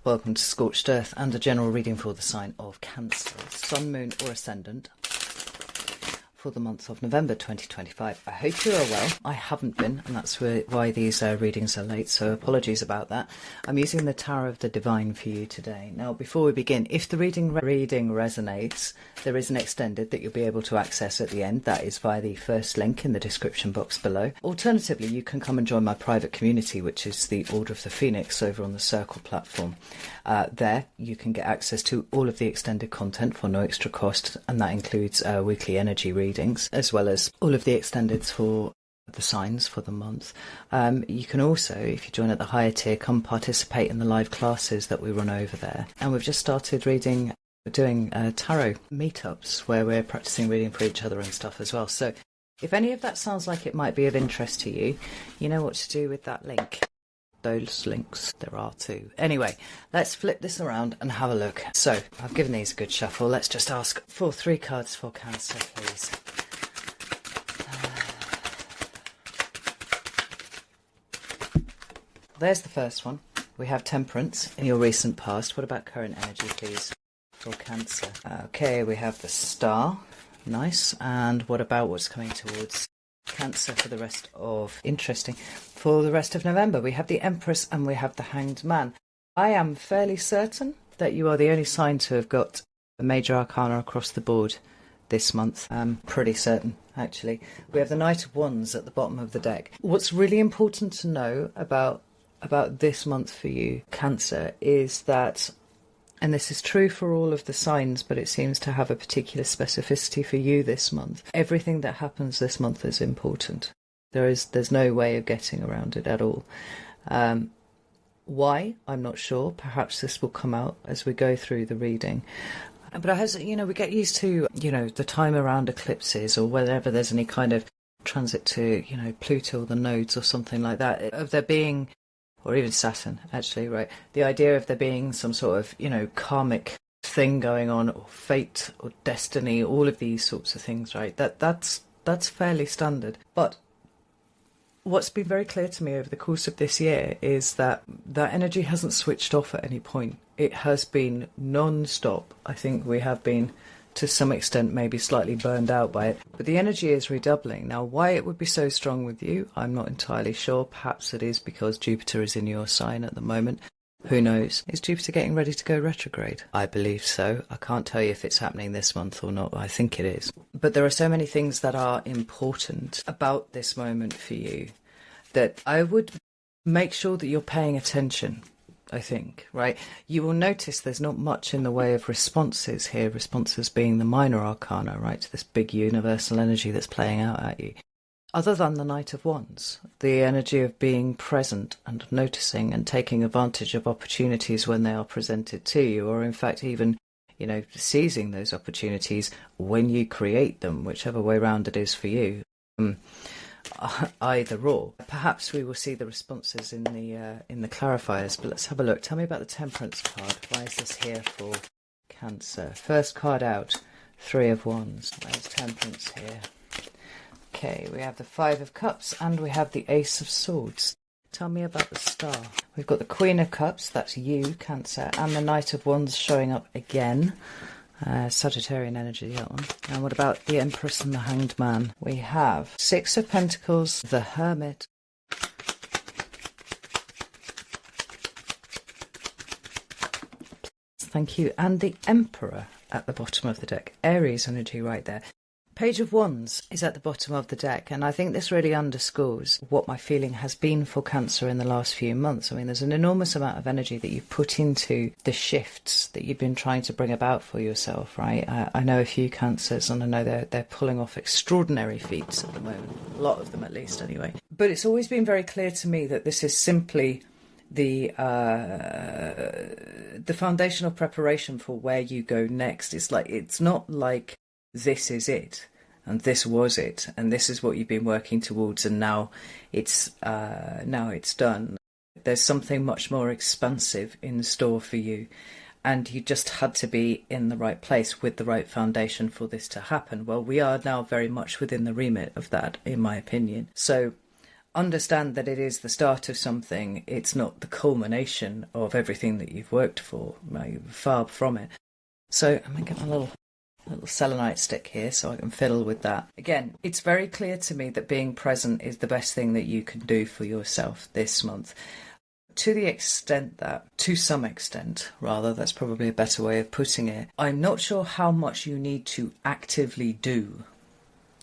Welcome to Scorched Earth and a general reading for the sign of Cancer, Sun, Moon or Ascendant for the month of November 2025. I hope you are well. I haven't been, and that's why these readings are late, so apologies about that. I'm using the Tower of the Divine for you today. Now, before we begin, if the reading resonates, there is an extended that you'll be able to access at the end. That is via the first link in the description box below. Alternatively, you can come and join my private community, which is the Order of the Phoenix over on the Circle platform. There, you can get access to all of the extended content for no extra cost, and that includes weekly energy readings, as well as all of the extendeds for the signs for the month. You can also, if you join at the higher tier, come participate in the live classes that we run over there. And we've just started doing tarot meetups where we're practicing reading for each other and stuff as well. So if any of that sounds like it might be of interest to you, you know what to do with that link. Those links, there are two. Anyway, let's flip this around and have a look. So I've given these a good shuffle. Let's just ask for 3 cards for Cancer, please. There's the first one. We have Temperance in your recent past. What about current energy, please, for Cancer? Okay, we have the Star. Nice. And what about what's coming towards Cancer for the rest of... Interesting. For the rest of November, we have the Empress and we have the Hanged Man. I am fairly certain that you are the only sign to have got a major arcana across the board this month. I'm pretty certain, actually. We have the Knight of Wands at the bottom of the deck. What's really important to know about this month for you, Cancer, is that, and this is true for all of the signs, but it seems to have a particular specificity for you this month. Everything that happens this month is important. There's no way of getting around it at all. Why? I'm not sure. Perhaps this will come out as we go through the reading. But as we get used to, the time around eclipses or whenever there's any kind of transit to, Pluto or the nodes or something like that, of there being, or even Saturn, actually, right? The idea of there being some sort of, karmic thing going on, or fate or destiny, all of these sorts of things, right? That's fairly standard. But what's been very clear to me over the course of this year is that that energy hasn't switched off at any point. It has been non-stop. I think we have been, to some extent, maybe slightly burned out by it. But the energy is redoubling. Now, why it would be so strong with you, I'm not entirely sure. Perhaps it is because Jupiter is in your sign at the moment. Who knows? Is Jupiter getting ready to go retrograde? I believe so. I can't tell you if it's happening this month or not. I think it is. But there are so many things that are important about this moment for you that I would make sure that you're paying attention, I think, right? You will notice there's not much in the way of responses here, responses being the minor arcana, right, to this big universal energy that's playing out at you. Other than the Knight of Wands, the energy of being present and noticing and taking advantage of opportunities when they are presented to you, or in fact even, seizing those opportunities when you create them, whichever way round it is for you. Either or. Perhaps we will see the responses in the clarifiers, but let's have a look. Tell me about the Temperance card. Why is this here for Cancer? First card out, 3 of Wands. There's Temperance here. Okay, we have the 5 of Cups and we have the Ace of Swords. Tell me about the Star. We've got the Queen of Cups, that's you, Cancer, and the Knight of Wands showing up again. Sagittarian energy, that one. And what about the Empress and the Hanged Man? We have 6 of Pentacles, the Hermit, thank you, and the Emperor at the bottom of the deck. Aries energy right there. Page of Wands is at the bottom of the deck, and I think this really underscores what my feeling has been for Cancer in the last few months. I mean, there's an enormous amount of energy that you've put into the shifts that you've been trying to bring about for yourself, right? I know a few Cancers, and I know they're pulling off extraordinary feats at the moment, a lot of them at least anyway. But it's always been very clear to me that this is simply the foundational preparation for where you go next. It's not like this is it and this was it and this is what you've been working towards and now it's done. There's something much more expansive in store for you, and you just had to be in the right place with the right foundation for this to happen. Well, we are now very much within the remit of that, in my opinion. So understand that it is the start of something. It's not the culmination of everything that you've worked for. Far from it. So I'm going to get my little selenite stick here so I can fiddle with that. Again, it's very clear to me that being present is the best thing that you can do for yourself this month. To the extent that, to some extent, rather, that's probably a better way of putting it, I'm not sure how much you need to actively do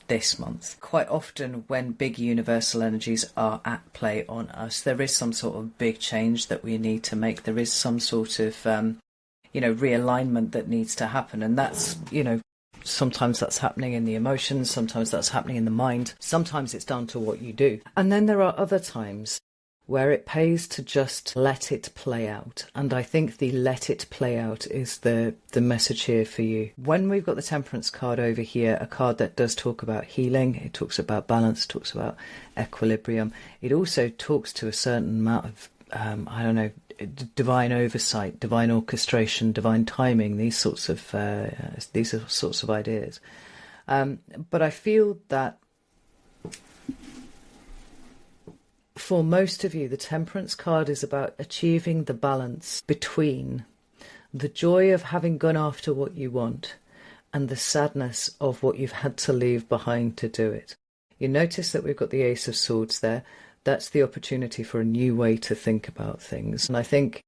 this month. Quite often when big universal energies are at play on us, there is some sort of big change that we need to make. There is some sort of realignment that needs to happen. And that's, sometimes that's happening in the emotions, sometimes that's happening in the mind, sometimes it's down to what you do. And then there are other times where it pays to just let it play out. And I think the let it play out is the message here for you. When we've got the Temperance card over here, a card that does talk about healing, it talks about balance, talks about equilibrium. It also talks to a certain amount of, divine oversight, divine orchestration, divine timing, these sorts of ideas. But I feel that for most of you, the Temperance card is about achieving the balance between the joy of having gone after what you want and the sadness of what you've had to leave behind to do it. You notice that we've got the Ace of Swords there. That's the opportunity for a new way to think about things. And I think,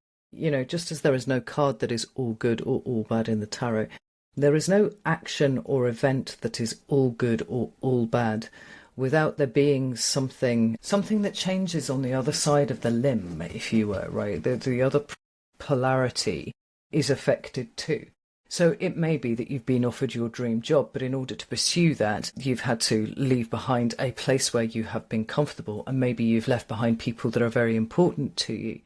just as there is no card that is all good or all bad in the tarot, there is no action or event that is all good or all bad without there being something that changes on the other side of the limb, if you were, right? The other polarity is affected too. So it may be that you've been offered your dream job, but in order to pursue that, you've had to leave behind a place where you have been comfortable, and maybe you've left behind people that are very important to you,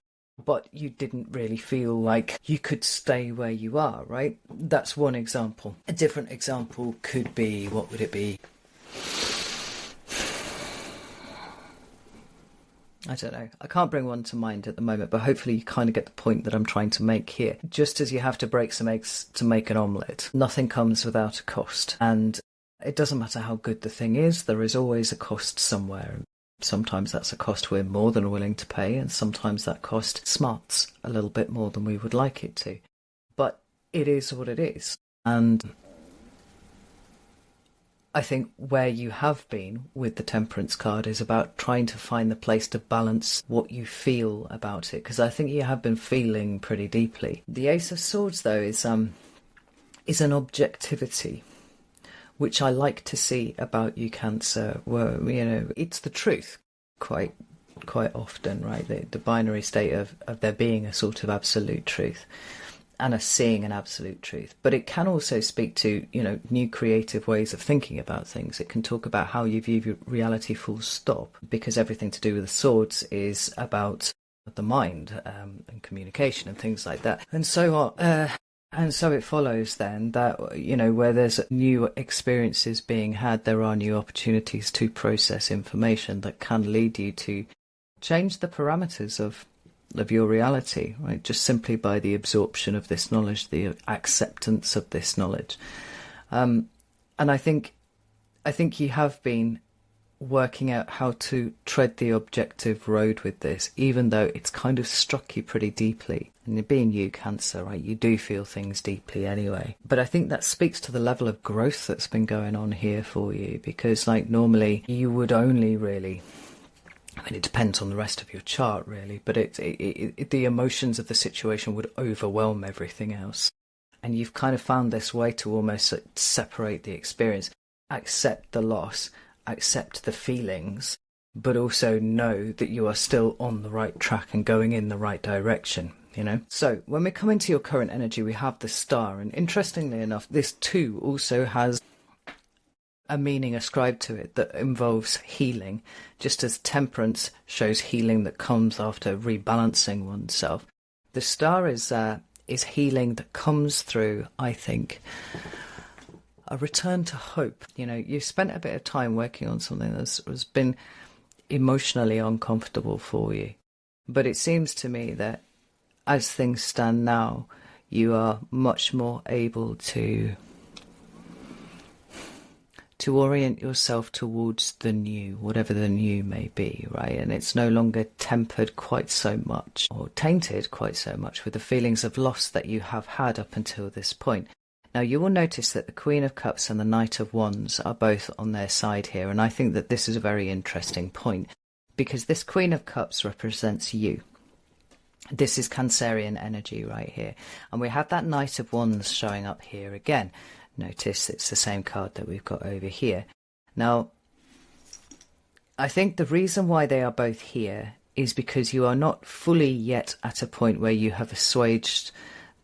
but you didn't really feel like you could stay where you are, right? That's one example. A different example could be, what would it be? I don't know. I can't bring one to mind at the moment, but hopefully you kind of get the point that I'm trying to make here. Just as you have to break some eggs to make an omelette, nothing comes without a cost. And it doesn't matter how good the thing is, there is always a cost somewhere. Sometimes that's a cost we're more than willing to pay, and sometimes that cost smarts a little bit more than we would like it to. But it is what it is. And I think where you have been with the Temperance card is about trying to find the place to balance what you feel about it, because I think you have been feeling pretty deeply. The Ace of Swords, though, is an objectivity, which I like to see about you, Cancer. Where, it's the truth quite often, right? The binary state of there being a sort of absolute truth and us seeing an absolute truth. But it can also speak to, new creative ways of thinking about things. It can talk about how you view reality full stop, because everything to do with the swords is about the mind and communication and things like that. And so it follows then that, where there's new experiences being had, there are new opportunities to process information that can lead you to change the parameters of your reality, right? Just simply by the absorption of this knowledge, the acceptance of this knowledge. And I think you have been working out how to tread the objective road with this, even though it's kind of struck you pretty deeply. And being you, Cancer, right, you do feel things deeply anyway. But I think that speaks to the level of growth that's been going on here for you, because normally you would only really, it depends on the rest of your chart, really, but the emotions of the situation would overwhelm everything else. And you've kind of found this way to almost separate the experience, accept the loss, accept the feelings, but also know that you are still on the right track and going in the right direction, So when we come into your current energy, we have the Star. And interestingly enough, this too also has a meaning ascribed to it that involves healing, just as Temperance shows healing that comes after rebalancing oneself. The Star is healing that comes through, I think, a return to hope. You've spent a bit of time working on something that's been emotionally uncomfortable for you, but it seems to me that as things stand now, you are much more able to to orient yourself towards the new, whatever the new may be, right? And it's no longer tempered quite so much or tainted quite so much with the feelings of loss that you have had up until this point. Now, you will notice that the Queen of Cups and the Knight of Wands are both on their side here, and I think that this is a very interesting point because this Queen of Cups represents you. This is Cancerian energy right here, and we have that Knight of Wands showing up here again. Notice it's the same card that we've got over here. Now, I think the reason why they are both here is because you are not fully yet at a point where you have assuaged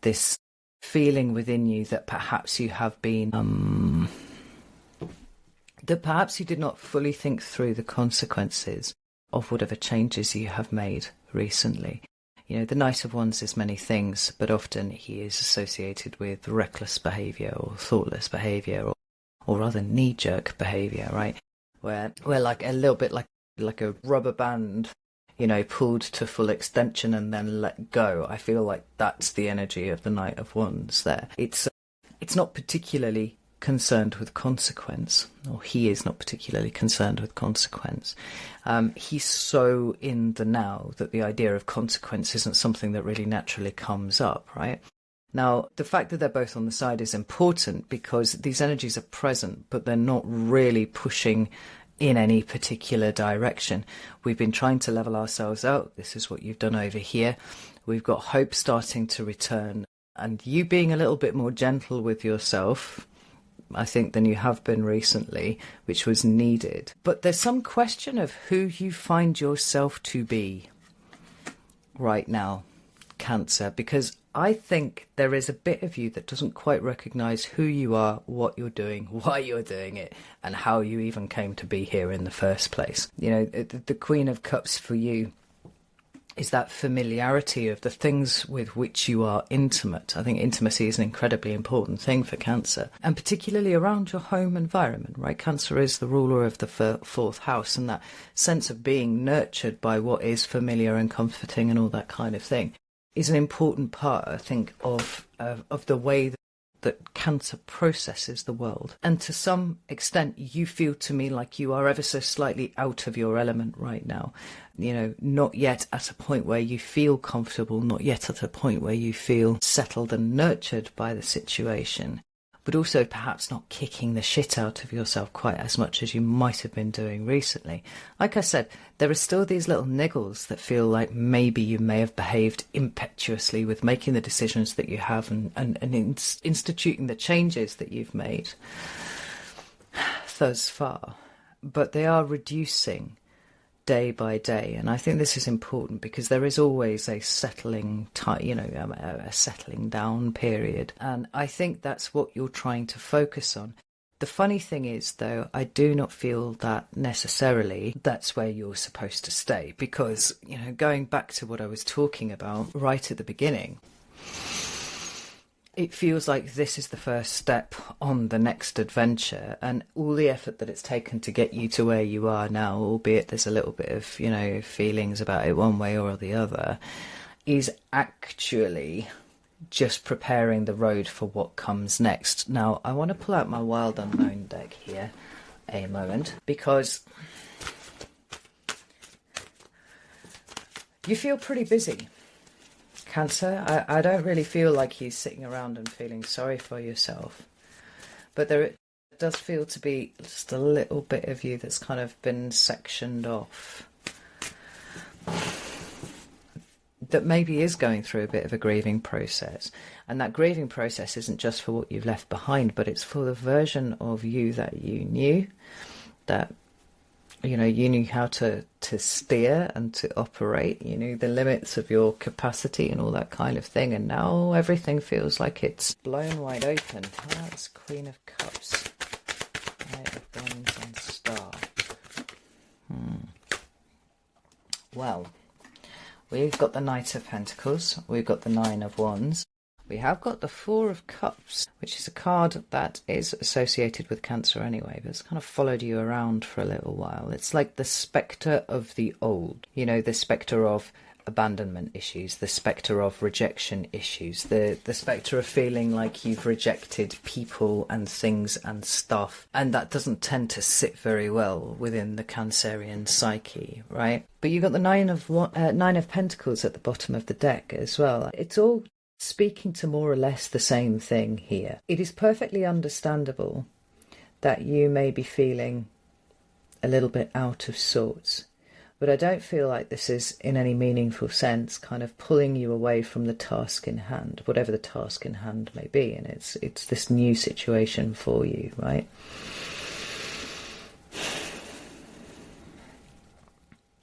this feeling within you that perhaps you have been that perhaps you did not fully think through the consequences of whatever changes you have made recently. You know, the Knight of Wands is many things, but often he is associated with reckless behaviour or thoughtless behaviour, or rather knee-jerk behaviour, right? Where like a little bit like a rubber band, you know, pulled to full extension and then let go. I feel like that's the energy of the Knight of Wands there. It's not particularly concerned with consequence, or he is not particularly concerned with consequence. He's so in the now that the idea of consequence isn't something that really naturally comes up, right? Now, the fact that they're both on the side is important because these energies are present, but they're not really pushing in any particular direction. We've been trying to level ourselves out. This is what you've done over here. We've got hope starting to return, and you being a little bit more gentle with yourself, I think, than you have been recently, which was needed. But there's some question of who you find yourself to be right now, Cancer, because I think there is a bit of you that doesn't quite recognise who you are, what you're doing, why you're doing it, and how you even came to be here in the first place. You know, the Queen of Cups for you is that familiarity of the things with which you are intimate. I think intimacy is an incredibly important thing for Cancer, and particularly around your home environment, right? Cancer is the ruler of the fourth house, and that sense of being nurtured by what is familiar and comforting and all that kind of thing is an important part, I think, of the way that Cancer processes the world. And to some extent, you feel to me like you are ever so slightly out of your element right now. You know, not yet at a point where you feel comfortable, not yet at a point where you feel settled and nurtured by the situation, but also perhaps not kicking the shit out of yourself quite as much as you might have been doing recently. Like I said, there are still these little niggles that feel like maybe you may have behaved impetuously with making the decisions that you have and instituting the changes that you've made thus far. But they are reducing day by day, and I think this is important because there is always a settling time, you know, a settling down period, and I think that's what you're trying to focus on. The funny thing is, though, I do not feel that necessarily that's where you're supposed to stay, because, you know, going back to what I was talking about right at the beginning, it feels like this is the first step on the next adventure, and all the effort that it's taken to get you to where you are now, albeit there's a little bit of, you know, feelings about it one way or the other, is actually just preparing the road for what comes next. Now, I want to pull out my Wild Unknown deck here a moment, because you feel pretty busy, Cancer. I don't really feel like you're sitting around and feeling sorry for yourself, but there does feel to be just a little bit of you that's kind of been sectioned off, that maybe is going through a bit of a grieving process. And that grieving process isn't just for what you've left behind, but it's for the version of you that you knew, that, you know, you knew how to steer and to operate, you knew the limits of your capacity and all that kind of thing, and now everything feels like it's blown wide open. That's Queen of Cups, Knight of Wands and Star. Well, we've got the Knight of Pentacles, we've got the Nine of Wands, we have got the Four of Cups, which is a card that is associated with Cancer anyway, but it's kind of followed you around for a little while. It's like the spectre of the old, you know, the spectre of abandonment issues, the spectre of rejection issues, the spectre of feeling like you've rejected people and things and stuff, and that doesn't tend to sit very well within the Cancerian psyche, right? But you've got the Nine of Pentacles at the bottom of the deck as well. It's all speaking to more or less the same thing here. It is perfectly understandable that you may be feeling a little bit out of sorts, but I don't feel like this is in any meaningful sense kind of pulling you away from the task in hand, whatever the task in hand may be. And it's this new situation for you, right?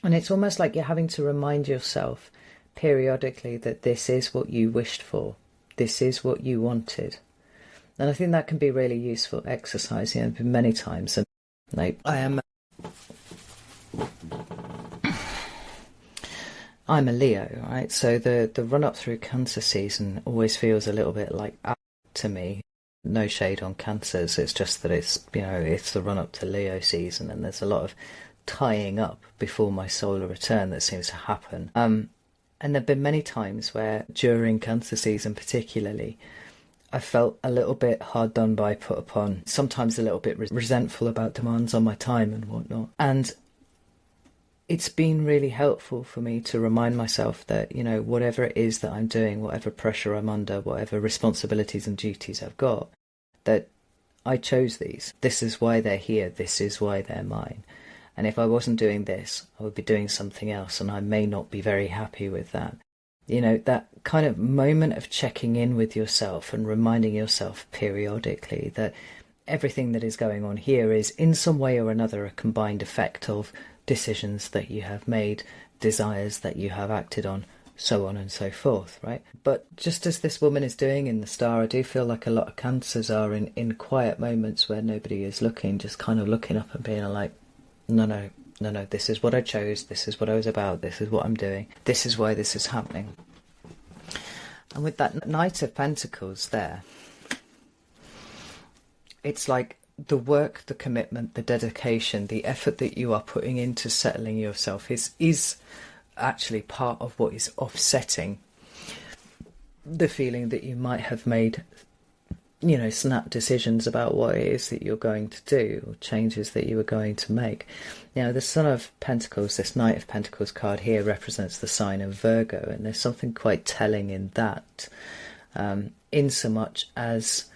And it's almost like you're having to remind yourself periodically that this is what you wished for. This is what you wanted. And I think that can be really useful exercise. There have been many times, and like I'm a Leo, right? So the run up through Cancer season always feels a little bit like to me. No shade on Cancers, it's just that it's, you know, it's the run up to Leo season, and there's a lot of tying up before my solar return that seems to happen. And there've been many times where during Cancer season particularly, I felt a little bit hard done by, put upon, sometimes a little bit resentful about demands on my time and whatnot. And it's been really helpful for me to remind myself that, you know, whatever it is that I'm doing, whatever pressure I'm under, whatever responsibilities and duties I've got, that I chose these. This is why they're here. This is why they're mine. And if I wasn't doing this, I would be doing something else, and I may not be very happy with that. You know, that kind of moment of checking in with yourself and reminding yourself periodically that everything that is going on here is in some way or another a combined effect of decisions that you have made, desires that you have acted on, so on and so forth, right? But just as this woman is doing in the star, I do feel like a lot of Cancers are in quiet moments where nobody is looking, just kind of looking up and being like, no, this is what I chose, this is what I was about, this is what I'm doing, this is why this is happening. And with that Knight of Pentacles there, it's like the work, the commitment, the dedication, the effort that you are putting into settling yourself is actually part of what is offsetting the feeling that you might have made, you know, snap decisions about what it is that you're going to do, or changes that you were going to make. Now, the Son of Pentacles, this Knight of Pentacles card here, represents the sign of Virgo, and there's something quite telling in that, in so much as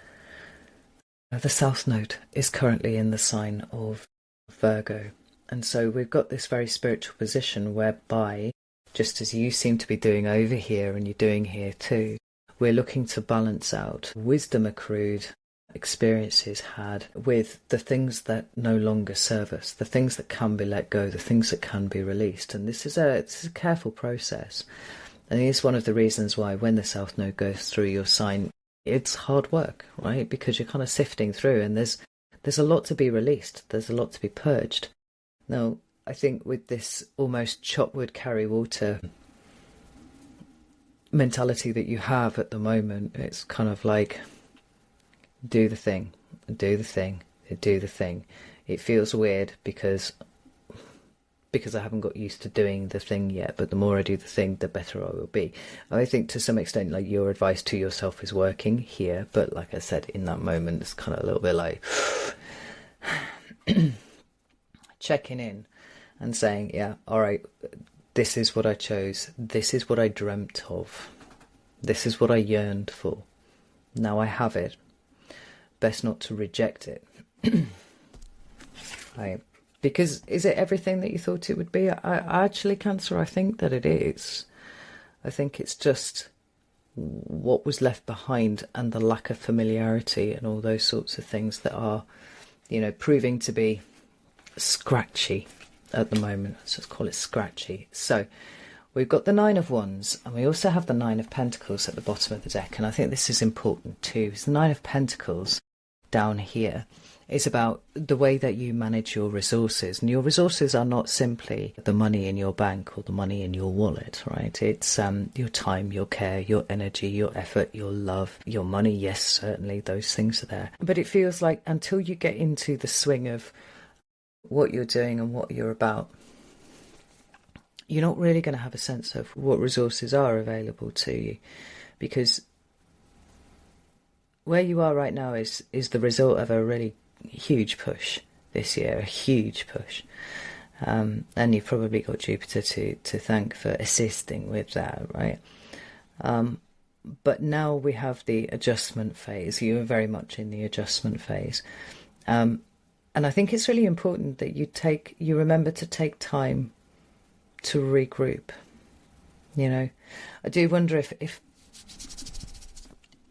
the South Node is currently in the sign of Virgo. And so we've got this very spiritual position whereby, just as you seem to be doing over here and you're doing here too, we're looking to balance out wisdom accrued, experiences had, with the things that no longer serve us, the things that can be let go, the things that can be released. And this is a careful process. And it's one of the reasons why when the South Node goes through your sign, it's hard work, right? Because you're kind of sifting through, and there's a lot to be released. There's a lot to be purged. Now, I think with this almost chop wood, carry water mentality that you have at the moment, it's kind of like, do the thing, do the thing, do the thing. It feels weird because I haven't got used to doing the thing yet, but the more I do the thing, the better I will be. I think to some extent, like, your advice to yourself is working here, but like I said, in that moment, it's kind of a little bit like checking in and saying, yeah, all right, this is what I chose, this is what I dreamt of, this is what I yearned for. Now I have it. Best not to reject it. Right. Because is it everything that you thought it would be? I actually, Cancer, I think that it is. I think it's just what was left behind and the lack of familiarity and all those sorts of things that are, you know, proving to be scratchy at the moment. Let's just call it scratchy. So we've got the Nine of Wands, and we also have the Nine of Pentacles at the bottom of the deck. And I think this is important too. It's the Nine of Pentacles down here. It's about the way that you manage your resources. And your resources are not simply the money in your bank or the money in your wallet, right? It's your time, your care, your energy, your effort, your love, your money. Yes, certainly those things are there. But it feels like until you get into the swing of what you're doing and what you're about, you're not really going to have a sense of what resources are available to you, because where you are right now is the result of a really huge push this year, a huge push. And you've probably got Jupiter to thank for assisting with that, right? But now we have the adjustment phase. You are very much in the adjustment phase. And I think it's really important that you remember to take time to regroup. You know, I do wonder if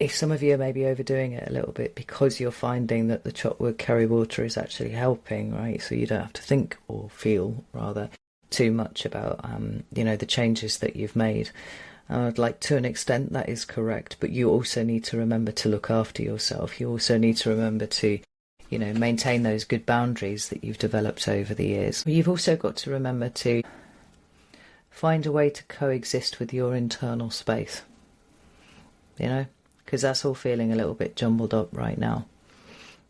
some of you are maybe overdoing it a little bit, because you're finding that the chop wood carry water is actually helping, right? So you don't have to think, or feel rather, too much about the changes that you've made. Like, to an extent that is correct, but you also need to remember to look after yourself. You also need to remember to maintain those good boundaries that you've developed over the years. You've also got to remember to find a way to coexist with your internal space, because that's all feeling a little bit jumbled up right now.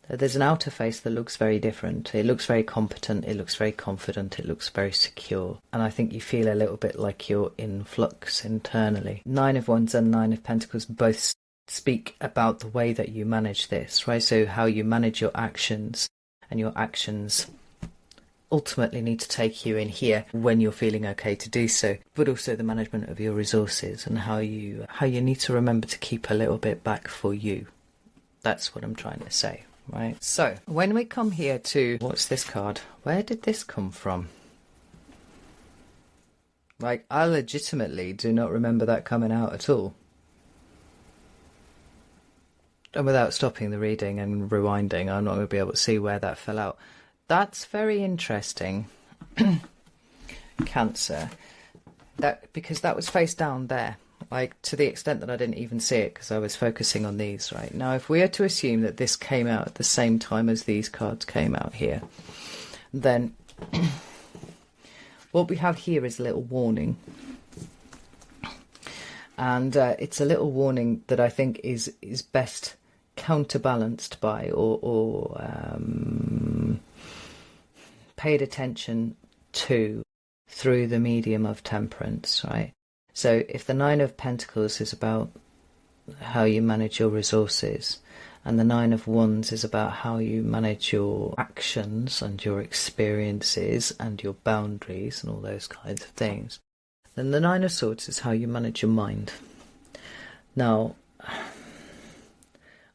There's an outer face that looks very different. It looks very competent, it looks very confident, it looks very secure. And I think you feel a little bit like you're in flux internally. 9 of Wands and 9 of Pentacles both speak about the way that you manage this, right? So how you manage your actions, and your actions ultimately need to take you in here when you're feeling okay to do so, but also the management of your resources and how you need to remember to keep a little bit back for you. That's what I'm trying to say, right? So when we come here to, what's this card? Where did this come from? Like, I legitimately do not remember that coming out at all. And without stopping the reading and rewinding, I'm not going to be able to see where that fell out. That's very interesting, Cancer, because that was face down there, like, to the extent that I didn't even see it because I was focusing on these, right? Now, if we are to assume that this came out at the same time as these cards came out here, then what we have here is a little warning. And it's a little warning that I think is best counterbalanced by or paid attention to through the medium of Temperance, right? So if the 9 of Pentacles is about how you manage your resources, and the 9 of Wands is about how you manage your actions and your experiences and your boundaries and all those kinds of things, then the 9 of Swords is how you manage your mind. Now,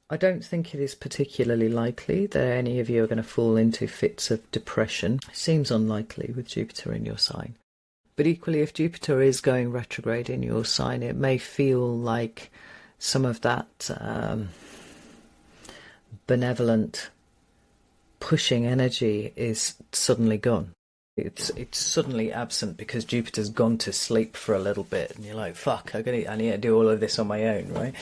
I don't think it is particularly likely that any of you are going to fall into fits of depression. It seems unlikely with Jupiter in your sign. But equally, if Jupiter is going retrograde in your sign, it may feel like some of that benevolent, pushing energy is suddenly gone. It's suddenly absent because Jupiter's gone to sleep for a little bit, and you're like, fuck, I need to do all of this on my own, right?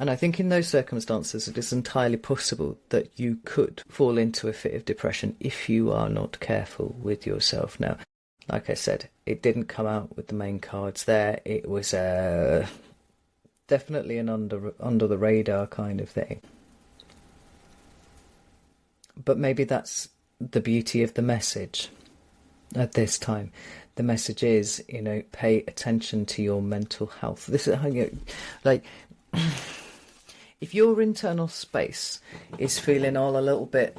And I think in those circumstances, it is entirely possible that you could fall into a fit of depression if you are not careful with yourself. Now, like I said, it didn't come out with the main cards there. It was definitely an under the radar kind of thing. But maybe that's the beauty of the message at this time. The message is, pay attention to your mental health. This is how if your internal space is feeling all a little bit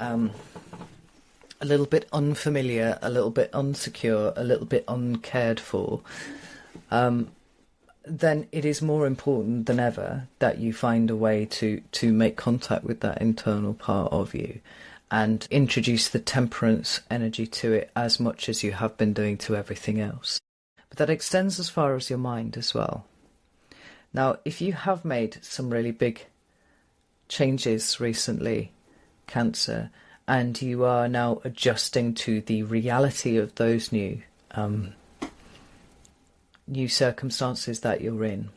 unfamiliar, a little bit unsecure, a little bit uncared for, then it is more important than ever that you find a way to make contact with that internal part of you and introduce the temperance energy to it as much as you have been doing to everything else. But that extends as far as your mind as well. Now, if you have made some really big changes recently, Cancer, and you are now adjusting to the reality of those new circumstances that you're in,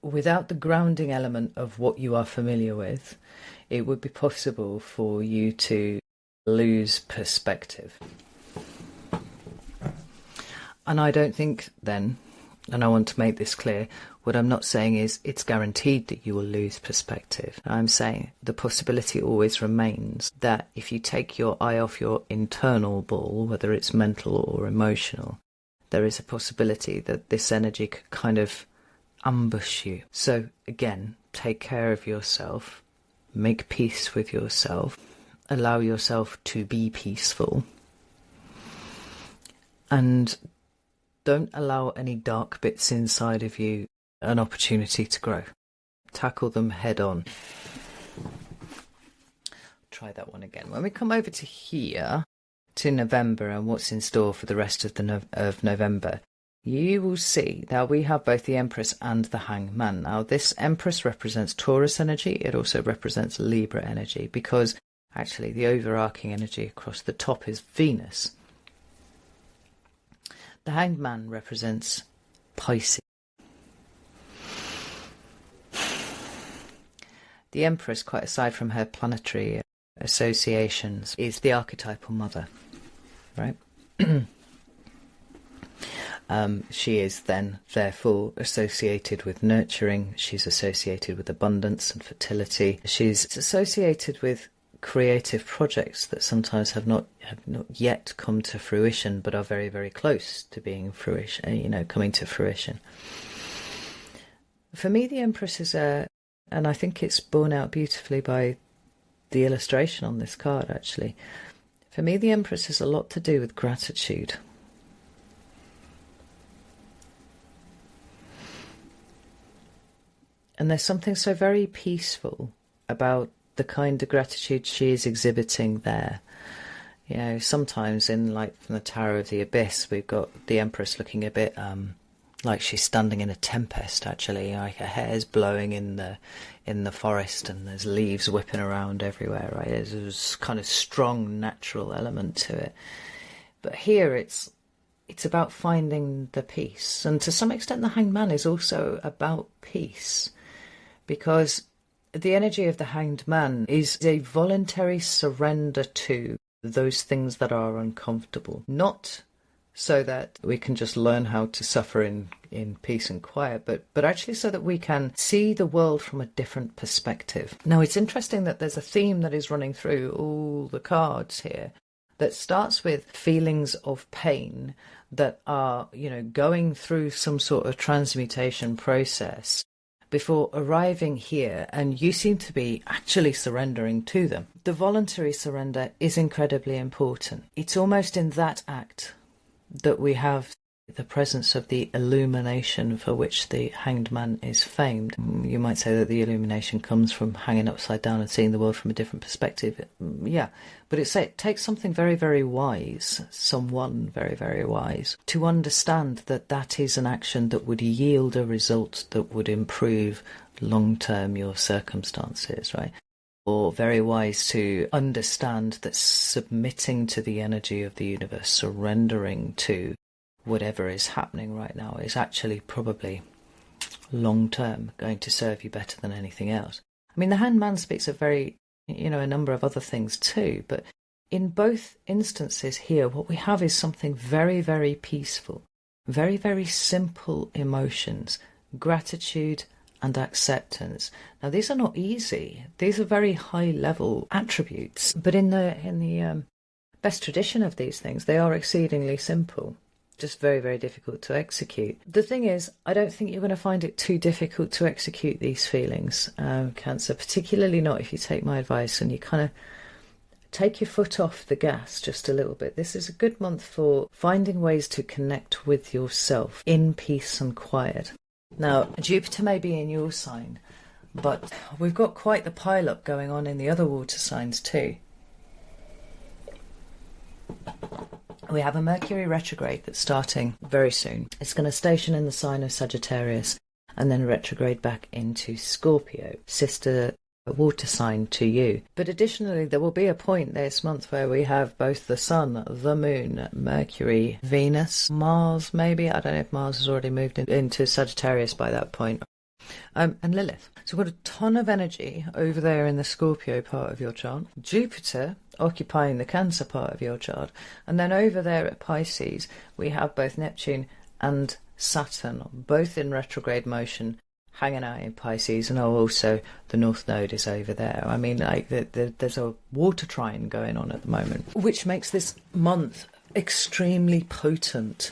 without the grounding element of what you are familiar with, it would be possible for you to lose perspective. And I don't think then and I want to make this clear, what I'm not saying is it's guaranteed that you will lose perspective. I'm saying the possibility always remains that if you take your eye off your internal ball, whether it's mental or emotional, there is a possibility that this energy could kind of ambush you. So again, take care of yourself, make peace with yourself, allow yourself to be peaceful, and don't allow any dark bits inside of you an opportunity to grow. Tackle them head on. Try that one again. When we come over to here, to November and what's in store for the rest of of November, you will see that we have both the Empress and the Hanged Man. Now, this Empress represents Taurus energy. It also represents Libra energy, because actually the overarching energy across the top is Venus. The Hanged Man represents Pisces. The Empress, quite aside from her planetary associations, is the archetypal mother, right? She is then, therefore, associated with nurturing. She's associated with abundance and fertility. She's associated with creative projects that sometimes have not yet come to fruition, but are very, very close to being fruition. Coming to fruition. For me, the Empress is and I think it's borne out beautifully by the illustration on this card. Actually, for me, the Empress has a lot to do with gratitude. And there's something so very peaceful about the kind of gratitude she is exhibiting there. Sometimes from the Tower of the Abyss, we've got the Empress looking a bit like she's standing in a tempest, actually. Like her hair's blowing in the forest and there's leaves whipping around everywhere, right? There's this kind of strong natural element to it. But here it's about finding the peace. And to some extent, the Hanged Man is also about peace, because the energy of the Hanged Man is a voluntary surrender to those things that are uncomfortable. Not so that we can just learn how to suffer in peace and quiet, but actually so that we can see the world from a different perspective. Now, it's interesting that there's a theme that is running through all the cards here that starts with feelings of pain that are, going through some sort of transmutation process before arriving here, and you seem to be actually surrendering to them. The voluntary surrender is incredibly important. It's almost in that act that we have the presence of the illumination for which the Hanged Man is famed. You might say that the illumination comes from hanging upside down and seeing the world from a different perspective. Yeah, but it takes something very, very wise, someone very, very wise, to understand that that is an action that would yield a result that would improve long-term your circumstances, right? Or very wise to understand that submitting to the energy of the universe, surrendering to whatever is happening right now, is actually probably long-term going to serve you better than anything else. I mean, the Hanged Man speaks of a number of other things too, but in both instances here, what we have is something very, very peaceful, very, very simple emotions, gratitude and acceptance. Now, these are not easy. These are very high-level attributes, but in the best tradition of these things, they are exceedingly simple. Just very, very difficult to execute. The thing is, I don't think you're going to find it too difficult to execute these feelings, Cancer, particularly not if you take my advice and you kind of take your foot off the gas just a little bit. This is a good month for finding ways to connect with yourself in peace and quiet. Now, Jupiter may be in your sign, but we've got quite the pile-up going on in the other water signs too. We have a Mercury retrograde that's starting very soon. It's going to station in the sign of Sagittarius and then retrograde back into Scorpio, sister water sign to you. But additionally, there will be a point this month where we have both the Sun, the Moon, Mercury, Venus, Mars maybe. I don't know if Mars has already moved into Sagittarius by that point. And Lilith. So we've got a ton of energy over there in the Scorpio part of your chart. Jupiter occupying the Cancer part of your chart. And then over there at Pisces, we have both Neptune and Saturn, both in retrograde motion, hanging out in Pisces, and also the North Node is over there. I mean, like there's a water trine going on at the moment, which makes this month extremely potent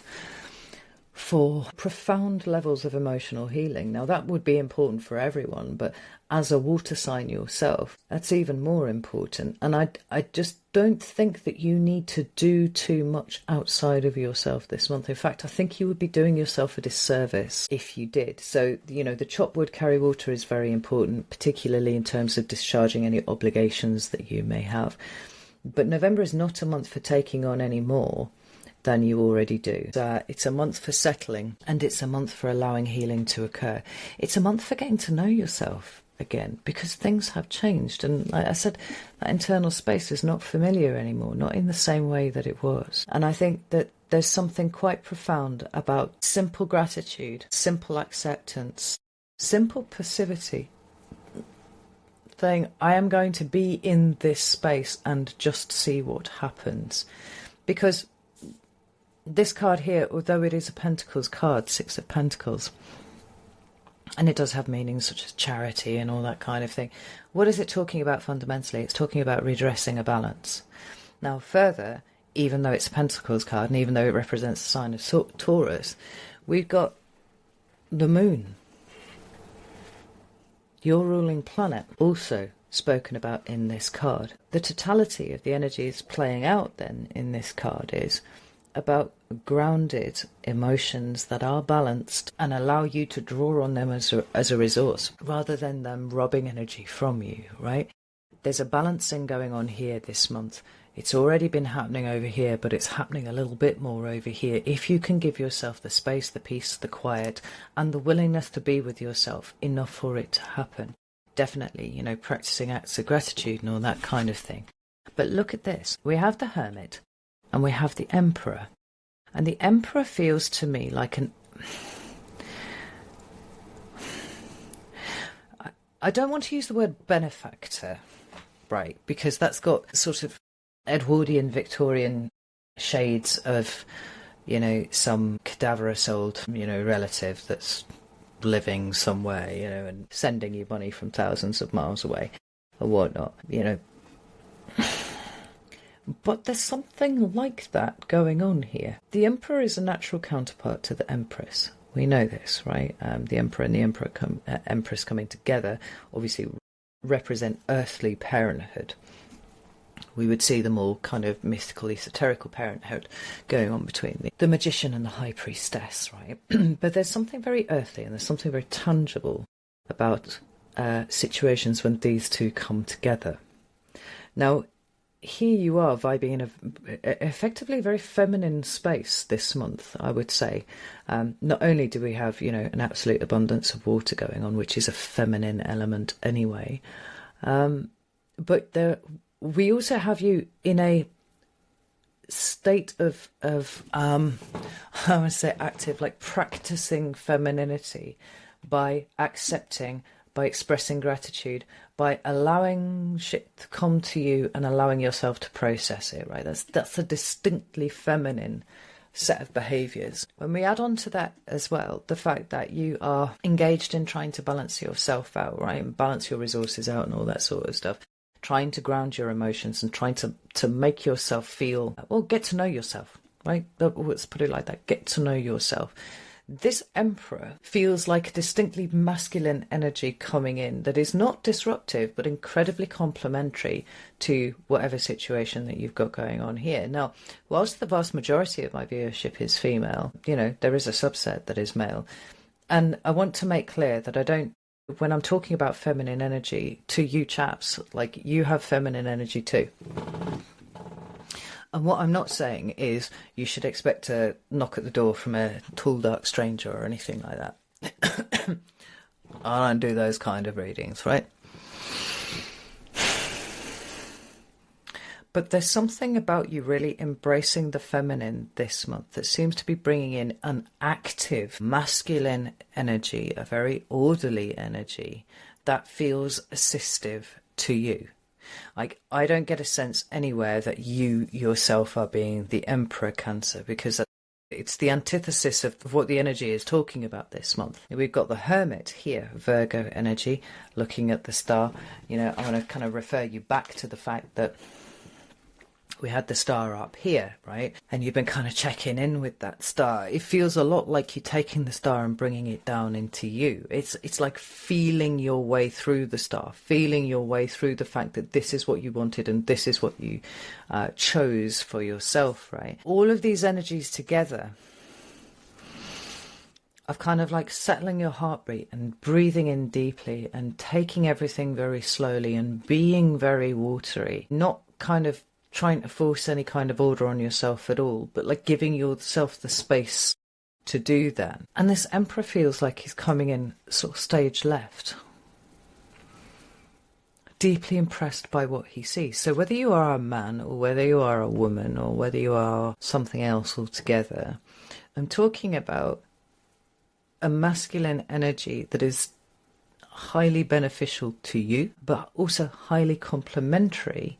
for profound levels of emotional healing. Now, that would be important for everyone, but as a water sign yourself, that's even more important. And I just don't think that you need to do too much outside of yourself this month. In fact, I think you would be doing yourself a disservice if you did. So, you know, the chop wood, carry water is very important, particularly in terms of discharging any obligations that you may have. But November is not a month for taking on any more than you already do. It's a month for settling, and it's a month for allowing healing to occur. It's a month for getting to know yourself again, because things have changed. And like I said, that internal space is not familiar anymore, not in the same way that it was. And I think that there's something quite profound about simple gratitude, simple acceptance, simple passivity. Saying, I am going to be in this space and just see what happens. Because this card here, although it is a Pentacles card, Six of Pentacles, and it does have meanings such as charity and all that kind of thing, what is it talking about fundamentally? It's talking about redressing a balance. Now further, even though it's a Pentacles card, and even though it represents the sign of Taurus, we've got the moon, your ruling planet, also spoken about in this card. The totality of the energies playing out then in this card is about grounded emotions that are balanced and allow you to draw on them as a resource, rather than them robbing energy from you, right? There's a balancing going on here this month. It's already been happening over here, but it's happening a little bit more over here. If you can give yourself the space, the peace, the quiet, and the willingness to be with yourself enough for it to happen. Definitely, you know, practicing acts of gratitude and all that kind of thing. But look at this. We have the Hermit and we have the Emperor. And the Emperor feels to me like I don't want to use the word benefactor, right? Because that's got sort of Edwardian, Victorian shades of, you know, some cadaverous old, you know, relative that's living somewhere, you know, and sending you money from thousands of miles away or whatnot, you know. But there's something like that going on here. The Emperor is a natural counterpart to the Empress. We know this, right? The Emperor and the Empress coming together obviously represent earthly parenthood. We would see them all kind of mystical, esoterical parenthood going on between the magician and the high priestess, right? But there's something very earthly and there's something very tangible about situations when these two come together. Now, here you are vibing in a effectively very feminine space this month, I would say. Not only do we have, you know, an absolute abundance of water going on, which is a feminine element anyway, but we also have you in a state of I would say active, like practicing femininity by accepting, by expressing gratitude, by allowing shit to come to you and allowing yourself to process it, right? That's a distinctly feminine set of behaviours. When we add on to that as well, the fact that you are engaged in trying to balance yourself out, right? And balance your resources out and all that sort of stuff. Trying to ground your emotions and trying to make yourself feel, well, get to know yourself, right? Let's put it like that. Get to know yourself. This Emperor feels like a distinctly masculine energy coming in that is not disruptive, but incredibly complementary to whatever situation that you've got going on here. Now, whilst the vast majority of my viewership is female, you know, there is a subset that is male. And I want to make clear that I don't, when I'm talking about feminine energy to you chaps, like you have feminine energy too. And what I'm not saying is you should expect to knock at the door from a tall, dark stranger or anything like that. I don't do those kind of readings, right? But there's something about you really embracing the feminine this month that seems to be bringing in an active, masculine energy, a very orderly energy that feels assistive to you. Like, I don't get a sense anywhere that you yourself are being the Emperor Cancer, because It's the antithesis of what the energy is talking about this month. We've got the Hermit here, Virgo energy, looking at the star. You know, I want to kind of refer you back to the fact that we had the star up here, right? And you've been kind of checking in with that star. It feels a lot like you're taking the star and bringing it down into you. It's like feeling your way through the star, feeling your way through the fact that this is what you wanted and this is what you chose for yourself, right? All of these energies together of kind of like settling your heartbeat and breathing in deeply and taking everything very slowly and being very watery, not kind of trying to force any kind of order on yourself at all, but like giving yourself the space to do that. And this Emperor feels like he's coming in sort of stage left, deeply impressed by what he sees. So whether you are a man or whether you are a woman or whether you are something else altogether, I'm talking about a masculine energy that is highly beneficial to you, but also highly complementary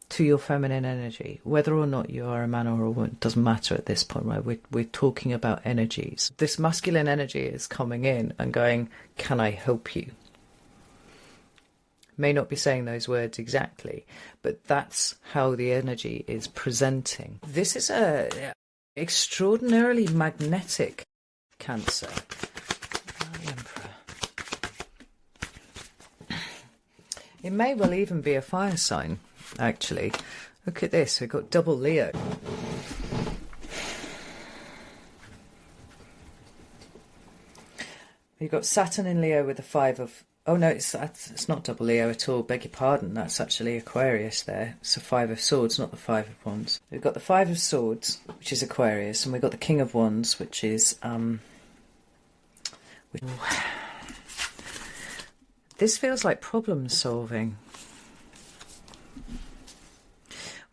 to your feminine energy. Whether or not you are a man or a woman doesn't matter at this point, right? We're talking about energies. This masculine energy is coming in and going, can I help you? May not be saying those words exactly, but that's how the energy is presenting. This is a extraordinarily magnetic Cancer. The Emperor. It may well even be a fire sign. Actually, look at this, we've got double Leo. You've got Saturn in Leo with the 5 of... Oh no, it's not double Leo at all, beg your pardon, that's actually Aquarius there. It's a 5 of Swords, not the 5 of Wands. We've got the 5 of Swords, which is Aquarius, and we've got the King of Wands, which is... This feels like problem solving.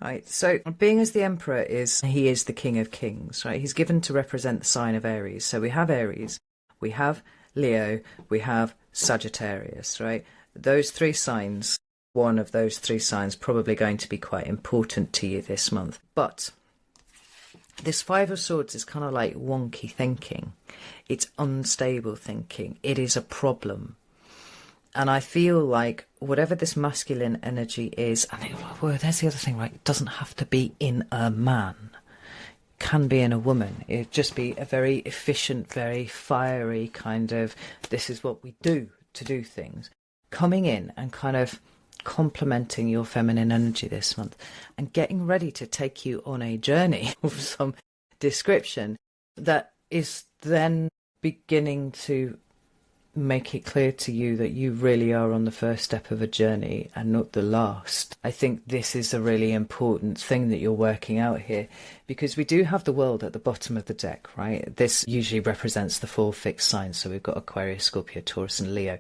Right, so being as the Emperor is, he is the King of Kings, right? He's given to represent the sign of Aries. So we have Aries, we have Leo, we have Sagittarius, right? Those three signs, one of those three signs probably going to be quite important to you this month. But this 5 of Swords is kind of like wonky thinking. It's unstable thinking. It is a problem. And I feel like whatever this masculine energy is, and there's the other thing, right? It doesn't have to be in a man. It can be in a woman. It'd just be a very efficient, very fiery kind of, this is what we do to do things. Coming in and kind of complementing your feminine energy this month and getting ready to take you on a journey of some description that is then beginning to make it clear to you that you really are on the first step of a journey and not the last. I think this is a really important thing that you're working out here, because we do have the world at the bottom of the deck, right? This usually represents the 4 fixed signs. So we've got Aquarius, Scorpio, Taurus and Leo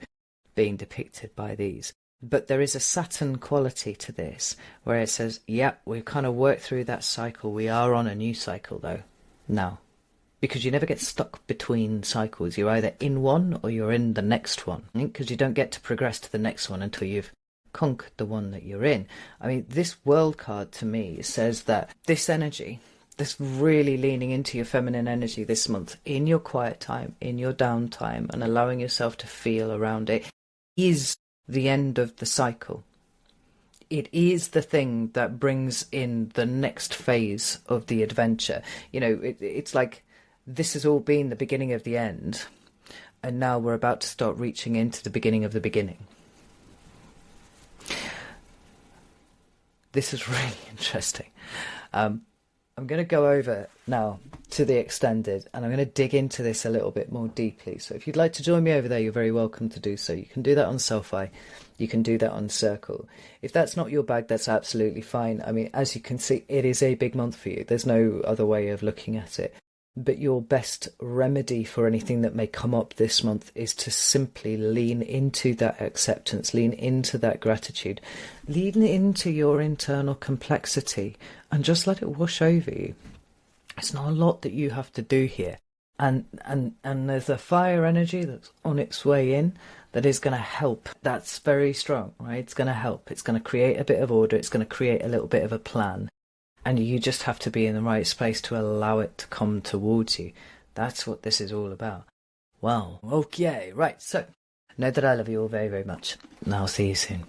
being depicted by these. But there is a Saturn quality to this where it says, yep, we've kind of worked through that cycle. We are on a new cycle though now. Because you never get stuck between cycles. You're either in one or you're in the next one. Because you don't get to progress to the next one until you've conquered the one that you're in. I mean, this world card to me says that this energy, this really leaning into your feminine energy this month, in your quiet time, in your downtime, and allowing yourself to feel around it, is the end of the cycle. It is the thing that brings in the next phase of the adventure. You know, it's like... this has all been the beginning of the end, and now we're about to start reaching into the beginning of the beginning. This is really interesting. I'm going to go over now to the extended, and I'm going to dig into this a little bit more deeply. So if you'd like to join me over there, you're very welcome to do so. You can do that on Selfie. You can do that on Circle. If that's not your bag, that's absolutely fine. I mean, as you can see, it is a big month for you. There's no other way of looking at it. But your best remedy for anything that may come up this month is to simply lean into that acceptance, lean into that gratitude, lean into your internal complexity and just let it wash over you. It's not a lot that you have to do here. And there's a fire energy that's on its way in that is going to help. That's very strong, right? It's going to help. It's going to create a bit of order. It's going to create a little bit of a plan. And you just have to be in the right space to allow it to come towards you. That's what this is all about. Well, okay, right, so know that I love you all very, very much, and I'll see you soon.